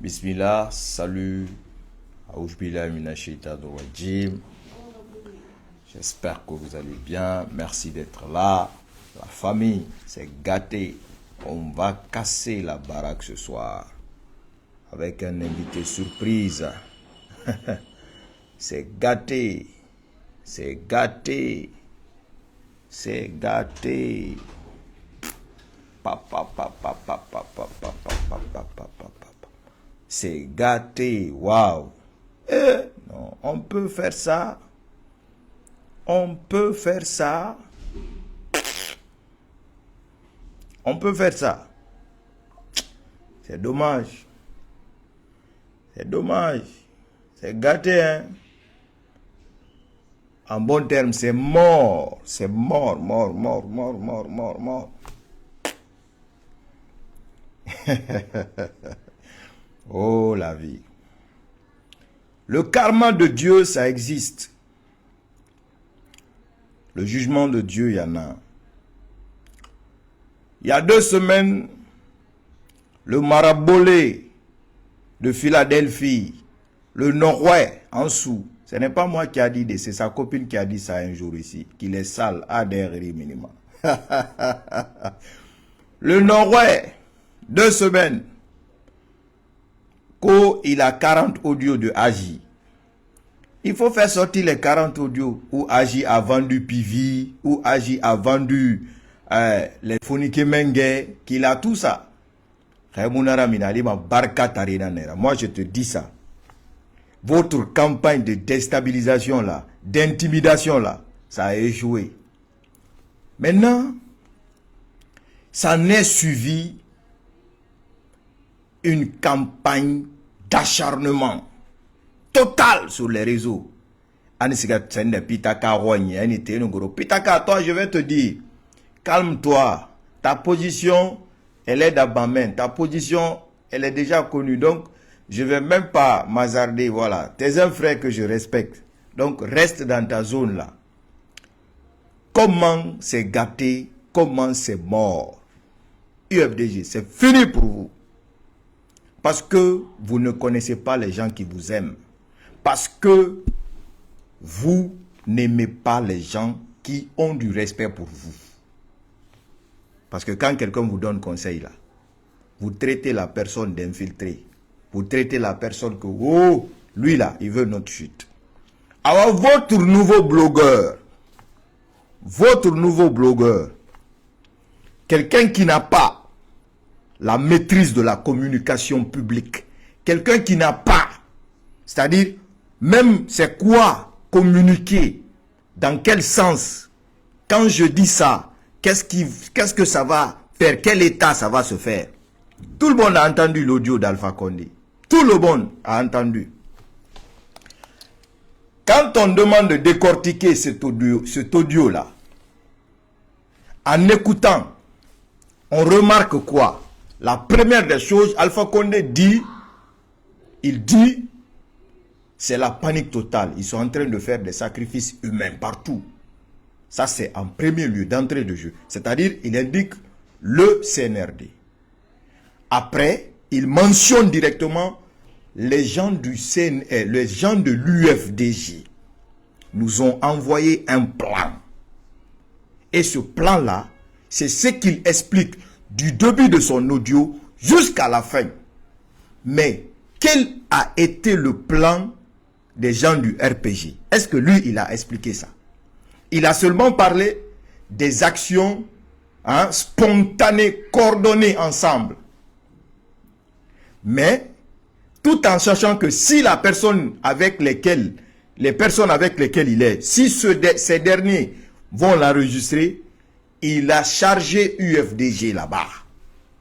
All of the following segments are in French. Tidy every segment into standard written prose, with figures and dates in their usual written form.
Bismillah, salut. Aoujbillah minashaitanir rajim. J'espère que vous allez bien. Merci d'être là. La famille, c'est gâté. On va casser la baraque ce soir avec un invité surprise. C'est gâté. C'est gâté. C'est gâté. C'est gâté. Waouh. Non, on peut faire ça. On peut faire ça. On peut faire ça. C'est dommage. C'est dommage. C'est gâté, hein. En bon terme, c'est mort. C'est mort, mort, mort, mort, mort, mort, mort. Oh, la vie. Le karma de Dieu, ça existe. Le jugement de Dieu, il y en a. Il y a 2 semaines, le marabolé de Philadelphie, le Norway, en dessous, ce n'est pas moi qui a dit, c'est sa copine qui a dit ça un jour ici, qu'il est sale, ADR minimum. Le Norway, 2 semaines, il a 40 audios de Agi. Il faut faire sortir les 40 audios où Agi a vendu PV, où Agi a vendu les Fonike Menge, qu'il a tout ça. Moi, je te dis ça. Votre campagne de déstabilisation là, d'intimidation là, ça a échoué. Maintenant, ça n'est suivi une campagne d'acharnement total sur les réseaux. Pitaka, toi, je vais te dire, calme-toi. Ta position, elle est d'Abamen. Ta position, elle est déjà connue. Donc, je ne vais même pas m'hasarder. Voilà. T'es un frère que je respecte. Donc, reste dans ta zone là. Comment c'est gâté? Comment c'est mort? UFDG, c'est fini pour vous. Parce que vous ne connaissez pas les gens qui vous aiment. Parce que vous n'aimez pas les gens qui ont du respect pour vous. Parce que quand quelqu'un vous donne conseil là, vous traitez la personne d'infiltré. Vous traitez la personne que, oh, lui là, il veut notre chute. Alors votre nouveau blogueur, quelqu'un qui n'a pas la maîtrise de la communication publique, quelqu'un qui n'a pas, c'est-à-dire, même c'est quoi communiquer, dans quel sens, quand je dis ça, qu'est-ce que ça va faire, quel état ça va se faire. Tout le monde a entendu l'audio d'Alpha Condé. Tout le monde a entendu. Quand on demande de décortiquer cet audio-là, en écoutant, on remarque quoi? La première des choses, Alpha Condé dit, c'est la panique totale. Ils sont en train de faire des sacrifices humains partout. Ça, c'est en premier lieu d'entrée de jeu. C'est-à-dire, il indique le CNRD. Après, il mentionne directement les gens du CNR, les gens de l'UFDJ nous ont envoyé un plan. Et ce plan-là, c'est ce qu'il explique du début de son audio jusqu'à la fin. Mais quel a été le plan des gens du RPG? Est-ce que lui, il a expliqué ça? Il a seulement parlé des actions spontanées, coordonnées ensemble. Mais, tout en sachant que si la personne avec lesquelles, les personnes avec lesquelles il est, si ces derniers vont l'enregistrer, il a chargé UFDG là-bas,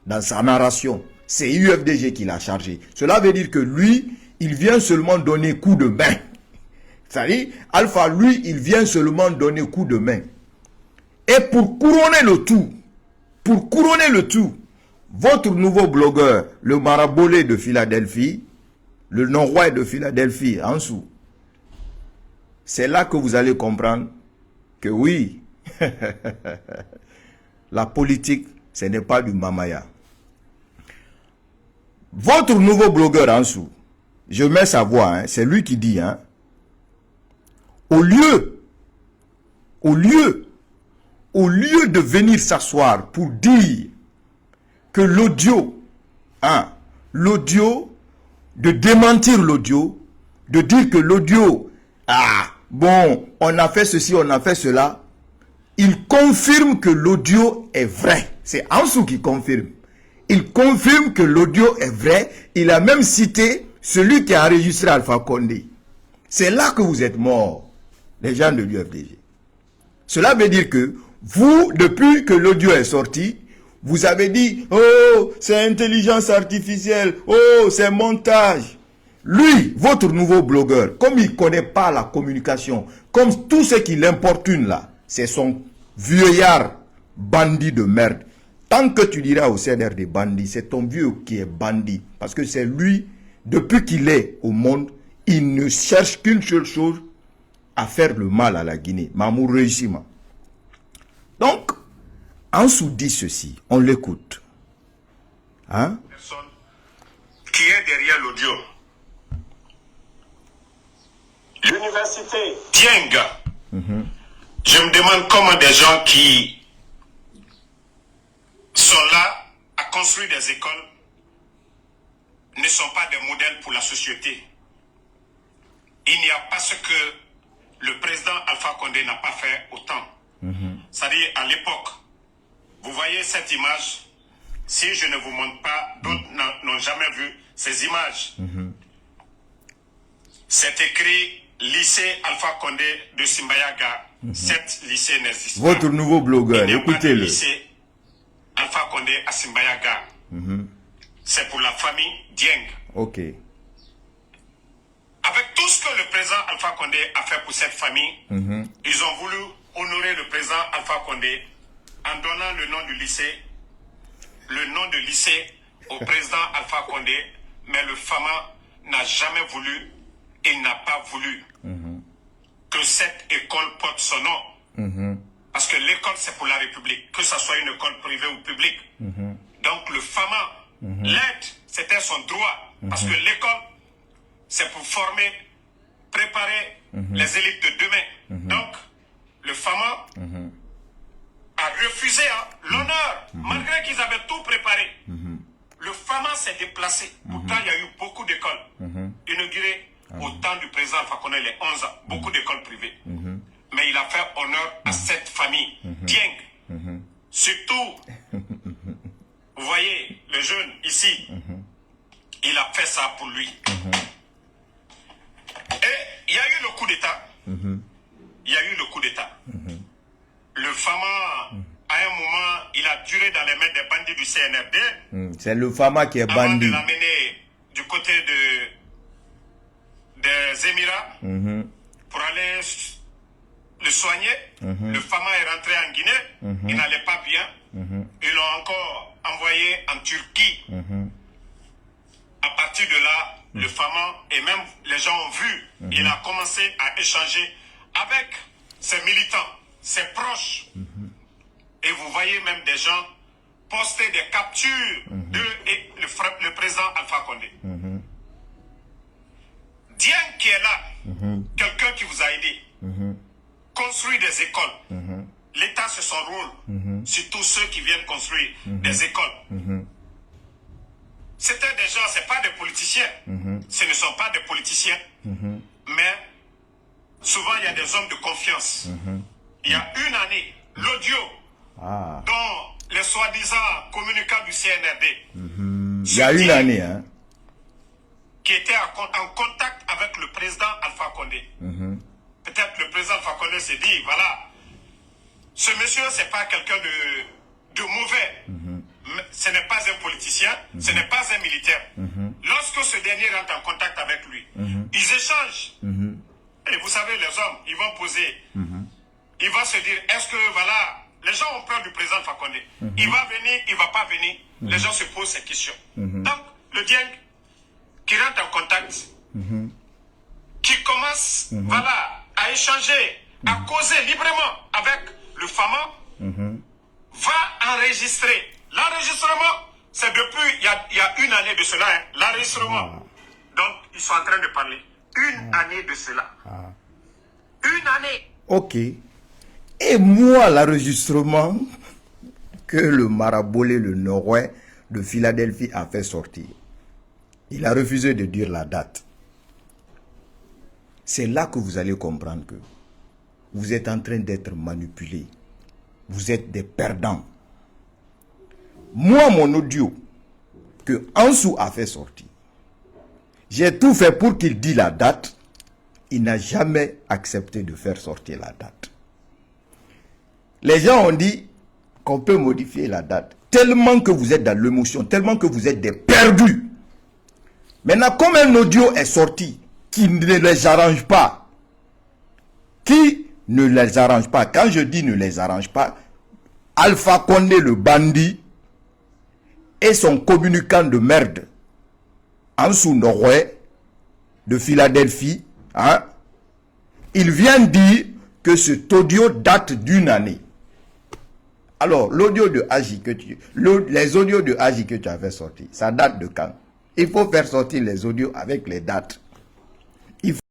dans sa narration. C'est UFDG qui l'a chargé. Cela veut dire que lui, il vient seulement donner coup de main. C'est-à-dire, Alpha, lui, il vient seulement donner coup de main. Et pour couronner le tout, votre nouveau blogueur, le marabolé de Philadelphie, le Norway de Philadelphie, en dessous, c'est là que vous allez comprendre que oui, la politique, ce n'est pas du mamaya. Votre nouveau blogueur en dessous, je mets sa voix, hein, c'est lui qui dit, hein, au lieu de venir s'asseoir pour dire que l'audio, hein, de démentir l'audio, de dire que l'audio, bon, on a fait ceci, on a fait cela, il confirme que l'audio est vrai. C'est Ansou qui confirme. Il confirme que l'audio est vrai. Il a même cité celui qui a enregistré Alpha Condé. C'est là que vous êtes morts, les gens de l'UFDG. Cela veut dire que vous, depuis que l'audio est sorti, vous avez dit, oh, c'est intelligence artificielle, oh, c'est montage. Lui, votre nouveau blogueur, comme il ne connaît pas la communication, comme tout ce qui l'importune là, c'est son vieillard bandit de merde. Tant que tu diras au CNR des bandits, c'est ton vieux qui est bandit. Parce que c'est lui, depuis qu'il est au monde, il ne cherche qu'une seule chose, à faire le mal à la Guinée. Mamour Réussima. Donc, Ansou dit ceci, on l'écoute. Hein? Personne qui est derrière l'audio. L'université Dieng. Je me demande comment des gens qui sont là à construire des écoles ne sont pas des modèles pour la société. Il n'y a pas ce que le président Alpha Condé n'a pas fait autant. C'est-à-dire à l'époque, vous voyez cette image, si je ne vous montre pas, d'autres n'ont jamais vu ces images. C'est écrit lycée Alpha Condé de Simbayaga. Cet lycée n'existe pas. Votre nouveau blogueur, écoutez-le. Lycée Alpha Condé à Simbayaga. C'est pour la famille Dieng. Ok. Avec tout ce que le président Alpha Condé a fait pour cette famille, ils ont voulu honorer le président Alpha Condé en donnant le nom du lycée, au président Alpha Condé, mais le FAMA n'a jamais voulu, il n'a pas voulu que cette école porte son nom. Parce que l'école, c'est pour la République, que ce soit une école privée ou publique. Donc le FAMA, l'aide, c'était son droit. Parce que l'école, c'est pour former, préparer les élites de demain. Donc, le FAMA a refusé l'honneur, malgré qu'ils avaient tout préparé. Le FAMA s'est déplacé. Pourtant, il y a eu beaucoup d'écoles inaugurées au temps du président Alpha Condé, les 11 ans, beaucoup d'écoles privées. Mais il a fait honneur à cette famille, Dieng. Surtout, vous voyez, le jeune ici, il a fait ça pour lui. Et il y a eu le coup d'État. Il y a eu le coup d'État. Le FAMA, à un moment, il a duré dans les mains des bandits du CNRD. C'est le FAMA qui est bandit. Avant de l'amener du côté des Émirats pour aller le soigner. Le FAMA est rentré en Guinée. Il n'allait pas bien. Ils l'ont encore envoyé en Turquie. À partir de là, le FAMA, et même les gens ont vu, il a commencé à échanger avec ses militants, ses proches. Et vous voyez même des gens poster des captures de le président Alpha Condé. Dieng qui est là, quelqu'un qui vous a aidé, construire des écoles. L'État, c'est son rôle, surtout ceux qui viennent construire des écoles. C'était des gens, ce n'est pas des politiciens. Ce ne sont pas des politiciens. Mais souvent, il y a des hommes de confiance. Il y a une année, l'audio dont les soi-disant communicants du CNRD. Il y a une année, hein. Qui était en contact avec le président Alpha Condé. Peut-être le président Alpha Condé s'est dit, voilà, ce monsieur, ce n'est pas quelqu'un de mauvais. Ce n'est pas un politicien, ce n'est pas un militaire. Lorsque ce dernier rentre en contact avec lui, ils échangent. Et vous savez, les hommes, ils vont poser. Ils vont se dire, est-ce que, voilà, les gens ont peur du président Fakonde. Il va venir, il ne va pas venir. Les gens se posent ces questions. Donc, le Dieng, qui rentre en contact, qui commence, voilà, à échanger, à causer librement avec le FAMA, va enregistrer. L'enregistrement C'est depuis, il y a une année de cela, hein, l'enregistrement. Donc, ils sont en train de parler. Une année de cela. Une année. Ok. Et moi, l'enregistrement que le Marabolé, le Nord-Ouest de Philadelphie a fait sortir, il a refusé de dire la date. C'est là que vous allez comprendre que vous êtes en train d'être manipulé. Vous êtes des perdants. Moi, mon audio que Ansou a fait sortir, j'ai tout fait pour qu'il dise la date. Il n'a jamais accepté de faire sortir la date. Les gens ont dit qu'on peut modifier la date. Tellement que vous êtes dans l'émotion, tellement que vous êtes des perdus. Maintenant, comme un audio est sorti qui ne les arrange pas, qui ne les arrange pas, quand je dis ne les arrange pas, Alpha Condé le bandit et son communicant de merde, Ansou Nord-Ouest de Philadelphie, hein, il vient dire que cet audio date d'une année. Alors, l'audio de Agi que les audios de Agi que tu avais sortis, ça date de quand? Il faut faire sortir les audios avec les dates.